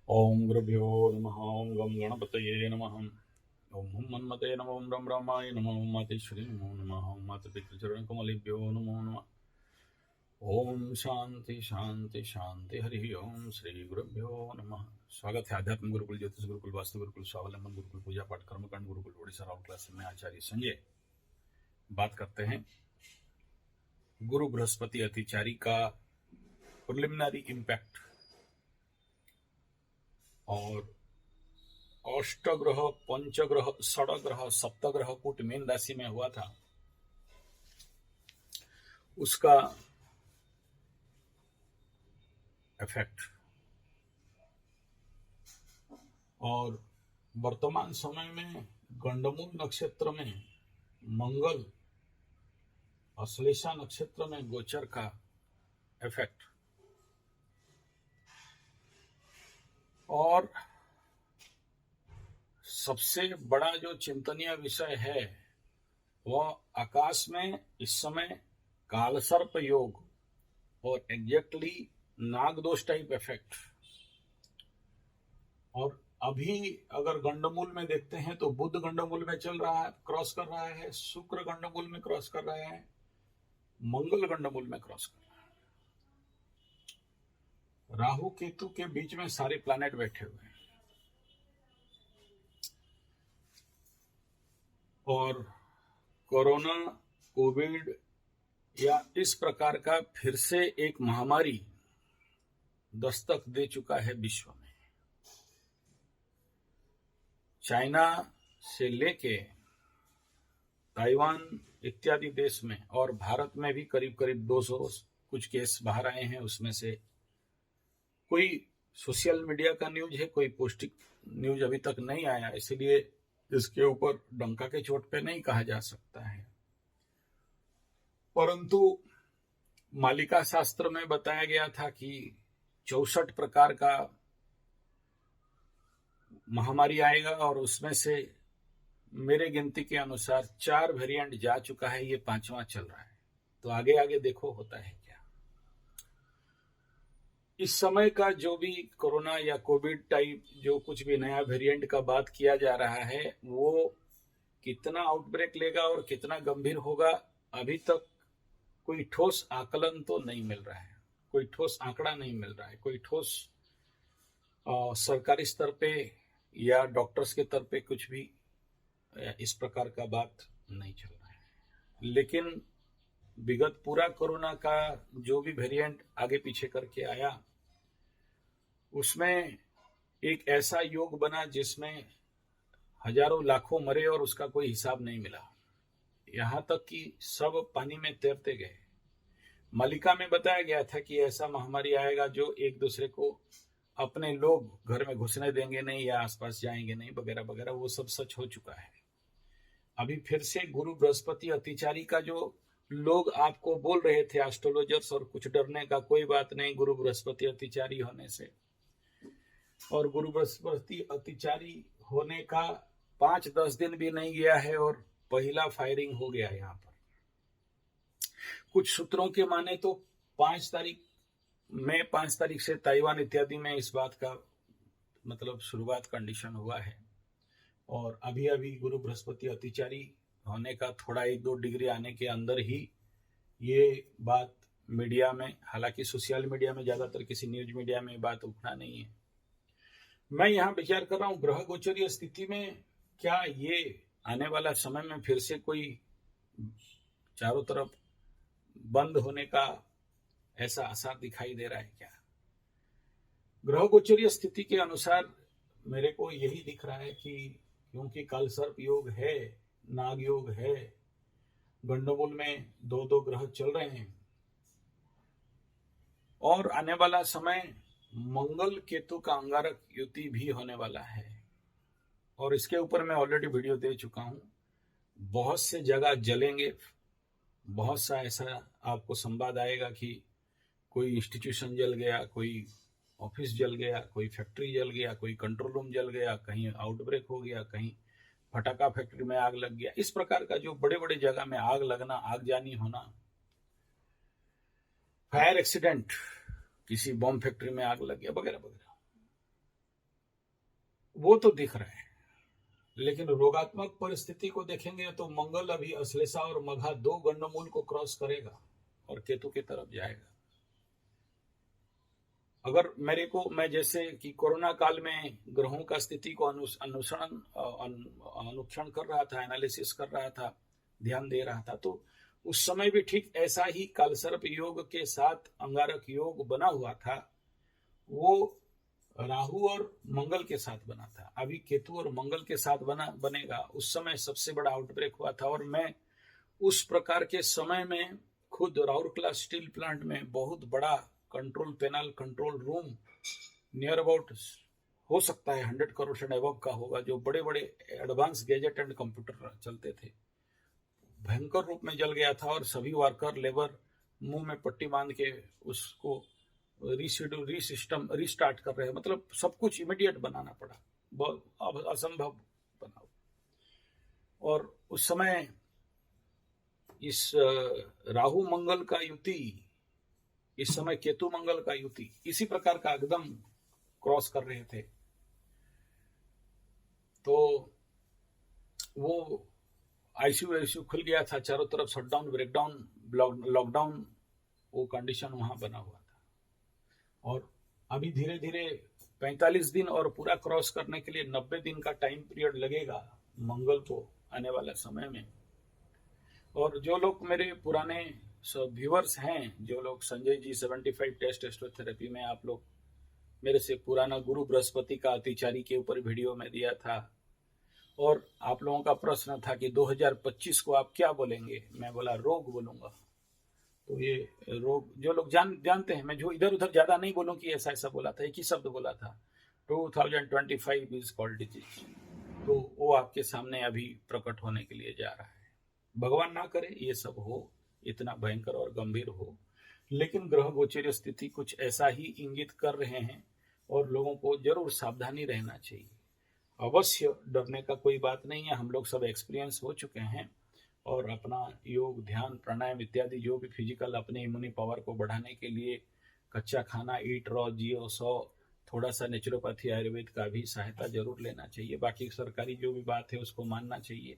ओम गुरुभ्यो नमः। ओम गम गणपतये नमः। ओम हुम मन्मते नमः। ओम रम रामाय नमः। ओम मातेश्वरी नमो नमः। ओम माता पितृचरण कमलेभ्यो नमो नमः। ओम शांति शांति शांति। हरि ओम श्री गुरुभ्यो नमः। स्वागत है आध्यात्म गुरुकुल, ज्योतिष गुरुकुल, वास्तु गुरुकुल, स्वावलंबन गुरुकुल, पूजा पाठ कर्मकांड गुरुकुल ओडिशा राउंड क्लास में आचार्य संजय बात करते हैं गुरु बृहस्पति अतिचारी का प्रिलिमिनरी इम्पैक्ट और अष्टग्रह, पंचग्रह, षडग्रह, सप्तग्रह कूट मीन राशि में हुआ था, उसका इफेक्ट। और वर्तमान समय में गंडमूल नक्षत्र में मंगल अश्लेषा नक्षत्र में गोचर का इफेक्ट। और सबसे बड़ा जो चिंतनीय विषय है वह आकाश में इस समय कालसर्प योग और एग्जैक्टली नागदोष टाइप इफेक्ट। और अभी अगर गंडमूल में देखते हैं तो बुध गंडमूल में चल रहा है, क्रॉस कर रहा है, शुक्र गंडमूल में क्रॉस कर रहे हैं, मंगल गंडमूल में क्रॉस कर रहा है। राहु केतु के बीच में सारे प्लैनेट बैठे हुए हैं। और कोरोना, कोविड या इस प्रकार का फिर से एक महामारी दस्तक दे चुका है विश्व में। चाइना से लेके ताइवान इत्यादि देश में और भारत में भी करीब करीब 200 कुछ केस बाहर आए हैं। उसमें से कोई सोशल मीडिया का न्यूज है, कोई पौष्टिक न्यूज अभी तक नहीं आया, इसलिए इसके ऊपर डंका के चोट पे नहीं कहा जा सकता है। परंतु मालिका शास्त्र में बताया गया था कि 64 प्रकार का महामारी आएगा और उसमें से मेरे गिनती के अनुसार 4 वेरिएंट जा चुका है, ये 5वां चल रहा है। तो आगे आगे देखो होता है क्या। इस समय का जो भी कोरोना या कोविड टाइप जो कुछ भी नया वेरिएंट का बात किया जा रहा है, वो कितना आउटब्रेक लेगा और कितना गंभीर होगा, अभी तक कोई ठोस आकलन तो नहीं मिल रहा है, कोई ठोस आंकड़ा नहीं मिल रहा है, कोई ठोस सरकारी स्तर पे या डॉक्टर्स के स्तर पे कुछ भी इस प्रकार का बात नहीं चल रहा है। लेकिन विगत पूरा कोरोना का जो भी वेरिएंट आगे पीछे करके आया, उसमें एक ऐसा योग बना जिसमें हजारों लाखों मरे और उसका कोई हिसाब नहीं मिला। यहां तक कि सब पानी में तैरते गए। मालिका में बताया गया था कि ऐसा महामारी आएगा जो एक दूसरे को अपने लोग घर में घुसने देंगे नहीं या आसपास जाएंगे नहीं, वगैरह वगैरह। वो सब सच हो चुका है। अभी फिर से गुरु बृहस्पति अतिचारी का जो लोग आपको बोल रहे थे एस्ट्रोलॉजर्स, और कुछ डरने का कोई बात नहीं गुरु बृहस्पति अतिचारी होने से। और गुरु बृहस्पति अतिचारी होने का 5-10 दिन भी नहीं गया है और पहला फायरिंग हो गया यहाँ पर। कुछ सूत्रों के माने तो 5 तारीख से ताइवान इत्यादि में इस बात का मतलब शुरुआत कंडीशन हुआ है। और अभी अभी गुरु बृहस्पति अतिचारी होने का थोड़ा 1-2 डिग्री आने के अंदर ही ये बात मीडिया में, हालांकि सोशल मीडिया में ज्यादातर, किसी न्यूज मीडिया में बात उठना नहीं है। मैं यहाँ विचार कर रहा हूँ ग्रह गोचरीय स्थिति में क्या ये आने वाला समय में फिर से कोई चारों तरफ बंद होने का ऐसा आसार दिखाई दे रहा है क्या। ग्रह गोचरीय स्थिति के अनुसार मेरे को यही दिख रहा है कि क्योंकि कालसर्प योग है, नाग योग है, गंडमूल में 2-2 ग्रह चल रहे हैं, और आने वाला समय मंगल केतु का अंगारक युति भी होने वाला है। और इसके ऊपर मैं ऑलरेडी वीडियो दे चुका हूं। बहुत से जगह जलेंगे, बहुत सा ऐसा आपको संवाद आएगा कि कोई इंस्टीट्यूशन जल गया, कोई ऑफिस जल गया, कोई फैक्ट्री जल गया, कोई कंट्रोल रूम जल गया, कहीं आउटब्रेक हो गया, कहीं फटाका फैक्ट्री में आग लग गया। इस प्रकार का जो बड़े बड़े जगह में आग लगना, आगजनी होना, फायर एक्सीडेंट, किसी बॉम्ब फैक्ट्री में आग लग गया, वगैरह वगैरह, वो तो दिख रहे हैं, लेकिन रोगात्मक परिस्थिति को देखेंगे तो मंगल अभी अश्लेषा और मघा 2 गंडमूल को क्रॉस करेगा और केतु की तरफ जाएगा। अगर मैं जैसे कि कोरोना काल में ग्रहों का स्थिति को अनुक्षण कर रहा था, एनालिसिस कर रहा था, ध्यान दे रहा था, तो उस समय भी ठीक ऐसा ही कालसर्प योग के साथ अंगारक योग बना हुआ था। वो राहु और मंगल के साथ बना था। अभी केतु और मंगल के साथ बनेगा। उस समय सबसे बड़ा आउटब्रेक हुआ था और मैं उस प्रकार के समय में खुद राउरकेला स्टील प्लांट में बहुत बड़ा control panel, control room near about हो सकता है 100 करोड़ से अबव का होगा, जो बड़े बड़े एडवांस गैजेट एंड कंप्यूटर चलते थे, भयंकर रूप में जल गया था और सभी वर्कर लेबर मुंह में पट्टी बांध के उसको रीस्टार्ट कर रहे हैं। मतलब सब कुछ इमीडिएट बनाना पड़ा, बहुत असंभव बना। और उस समय इस राहु मंगल का युति, इस समय केतु मंगल का युति इसी प्रकार का एकदम क्रॉस कर रहे थे। तो वो आईसीयू खुल गया था, चारों तरफ शटडाउन, ब्रेकडाउन, लॉकडाउन, वो कंडीशन वहां बना हुआ था। और अभी धीरे धीरे 45 दिन और पूरा क्रॉस करने के लिए 90 दिन का टाइम पीरियड लगेगा मंगल को आने वाला समय में। और जो लोग मेरे पुराने व्यूअर्स हैं, जो लोग संजय जी 75 टेस्ट एस्ट्रोथेरेपी में, आप लोग मेरे से पुराना गुरु बृहस्पति का अतिचारी के ऊपर वीडियो में दिया था, और आप लोगों का प्रश्न था कि 2025 को आप क्या बोलेंगे, मैं बोला रोग बोलूंगा। तो ये रोग जो लोग जानते हैं, मैं जो इधर उधर ज्यादा नहीं बोलूं कि ऐसा ऐसा बोला था, एक ही शब्द बोला था, 2025 इज कॉल्ड डिजीज। तो वो आपके सामने अभी प्रकट होने के लिए जा रहा है। भगवान ना करे ये सब हो, इतना भयंकर और गंभीर हो, लेकिन ग्रह गोचरीय स्थिति कुछ ऐसा ही इंगित कर रहे हैं और लोगों को जरूर सावधानी रहना चाहिए। अवश्य डरने का कोई बात नहीं है, हम लोग सब एक्सपीरियंस हो चुके हैं और अपना योग, ध्यान, प्राणायाम इत्यादि जो भी फिजिकल अपने इम्यूनि पावर को बढ़ाने के लिए कच्चा खाना, ईट रॉ, जियो 100, थोड़ा सा नेचुरोपैथी आयुर्वेद का भी सहायता जरूर लेना चाहिए। बाकी सरकारी जो भी बात है उसको मानना चाहिए,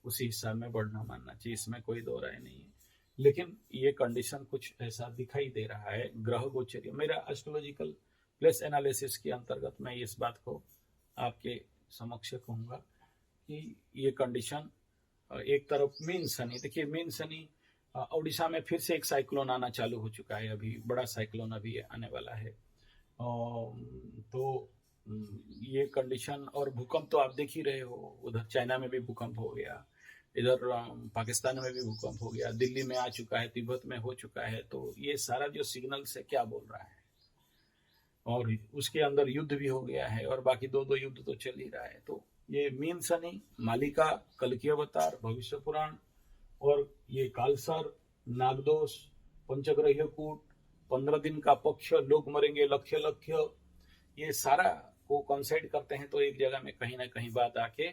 उसी हिसाब में बढ़ना मानना चाहिए, इसमें कोई दो राय नहीं है। लेकिन ये कंडीशन कुछ ऐसा दिखाई दे रहा है ग्रह गोचरीय। मेरा एस्ट्रोलॉजिकल प्लेस एनालिसिस के अंतर्गत मैं इस बात को आपके समक्ष कहूंगा कि ये कंडीशन एक तरफ मीन शनि, देखिए मीन शनि उड़ीसा में फिर से एक साइक्लोन आना चालू हो चुका है, अभी बड़ा साइक्लोन अभी आने वाला है। तो ये कंडीशन, और भूकंप तो आप देख ही रहे हो, उधर चाइना में भी भूकंप हो गया, इधर पाकिस्तान में भी भूकंप हो गया, दिल्ली में आ चुका है, तिब्बत में हो चुका है। तो ये सारा जो सिग्नल से क्या बोल रहा है, और उसके अंदर युद्ध भी हो गया है और बाकी दो युद्ध तो चल ही रहा है। तो ये मीन शनि, मालिका, कल्कि अवतार, भविष्य पुराण, और ये कालसर, नागदोष, पंचग्रह कूट, 15 दिन का पक्ष, लोग मरेंगे लक्ष्य लक्ष्य, ये सारा को कंसाइड करते हैं तो एक जगह में कहीं ना कहीं बात आके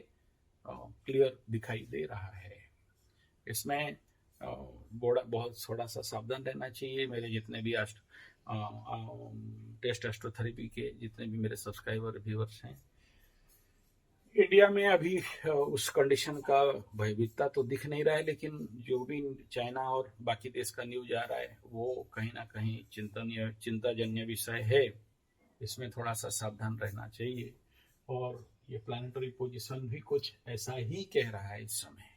क्लियर दिखाई दे रहा है। इसमें बहुत थोड़ा सा सावधान रहना चाहिए। मेरे जितने भी टेस्ट एस्ट्रोथेरेपी के जितने भी मेरे सब्सक्राइबर व्यूअर्स हैं, इंडिया में अभी उस कंडीशन का भयभीतता तो दिख नहीं रहा है, लेकिन जो भी चाइना और बाकी देश का न्यूज आ रहा है वो कहीं ना कहीं चिंताजन्य विषय है। इसमें थोड़ा सा सावधान रहना चाहिए। और ये प्लानिटरी पोजीशन भी कुछ ऐसा ही कह रहा है इस समय।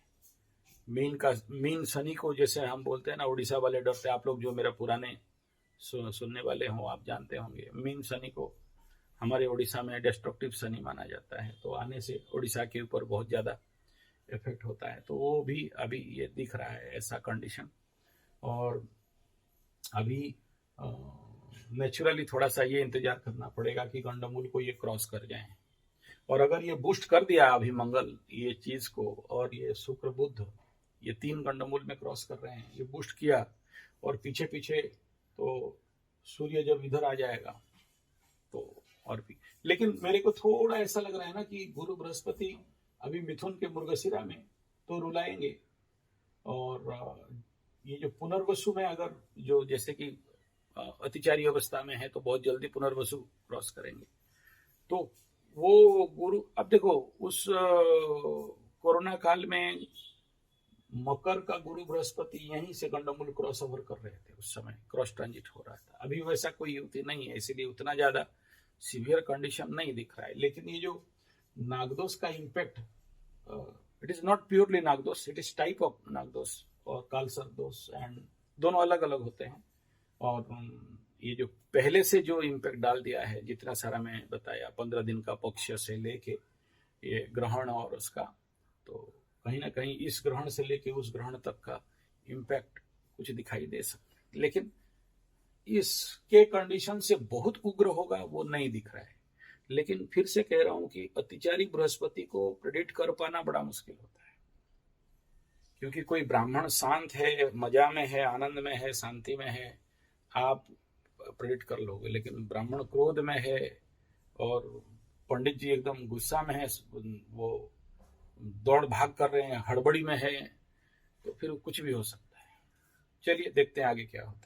मीन शनि को जैसे हम बोलते हैं ना, उड़ीसा वाले डरते, आप लोग जो मेरा पुराने सुनने वाले हो आप जानते होंगे, मीन शनि को हमारे उड़ीसा में डिस्ट्रक्टिव शनि माना जाता है। तो आने से उड़ीसा के ऊपर बहुत ज़्यादा इफेक्ट होता है। तो वो भी अभी ये दिख रहा है ऐसा कंडीशन। और अभी नेचुरली थोड़ा सा ये इंतजार करना पड़ेगा कि गंडमूल को ये क्रॉस कर जाए। और अगर ये बूस्ट कर दिया अभी मंगल ये चीज को, और ये शुक्र बुध ये 3 गंडमूल में क्रॉस कर रहे हैं, ये बूस्ट किया, और पीछे पीछे तो सूर्य जब इधर आ जाएगा तो और भी। लेकिन मेरे को थोड़ा ऐसा लग रहा है ना कि गुरु बृहस्पति अभी मिथुन के मृगशिरा में तो रुलाएंगे, और ये जो पुनर्वसु में अगर जो जैसे कि अतिचारी अवस्था में है तो बहुत जल्दी पुनर्वसु क्रॉस करेंगे। तो वो गुरु, अब देखो उस कोरोना काल में मकर का गुरु बृहस्पति यहीं से गंडमूल क्रॉस ओवर कर रहे थे, उस समय क्रॉस ट्रांजिट हो रहा था। अभी वैसा कोई युति नहीं है, इसीलिए उतना ज्यादा सीवियर कंडीशन नहीं दिख रहा है। लेकिन ये जो नागदोष का impact, it is not purely नागदोष, इट इज टाइप ऑफ नागदोष और कालसर्प दोष, एंड दोनों अलग अलग होते हैं। और ये जो पहले से जो इम्पैक्ट डाल दिया है, जितना सारा मैं बताया, 15 दिन का पक्ष से लेके ये ग्रहण और उसका, तो कहीं ना कहीं इस ग्रहण से लेके उस ग्रहण तक का इम्पैक्ट कुछ दिखाई दे सकता है। लेकिन इसके कंडीशन से बहुत उग्र होगा वो नहीं दिख रहा है। लेकिन फिर से कह रहा हूं कि अतिचारी बृहस्पति को प्रेडिक्ट कर पाना बड़ा मुश्किल होता है, क्योंकि कोई ब्राह्मण शांत है, मजा में है, आनंद में है, शांति में है, आप प्रेडिक्ट कर लोगे। लेकिन ब्राह्मण क्रोध में है और पंडित जी एकदम गुस्सा में है, वो दौड़ भाग कर रहे हैं, हड़बड़ी में है, तो फिर कुछ भी हो सकता है। चलिए देखते हैं आगे क्या होता है।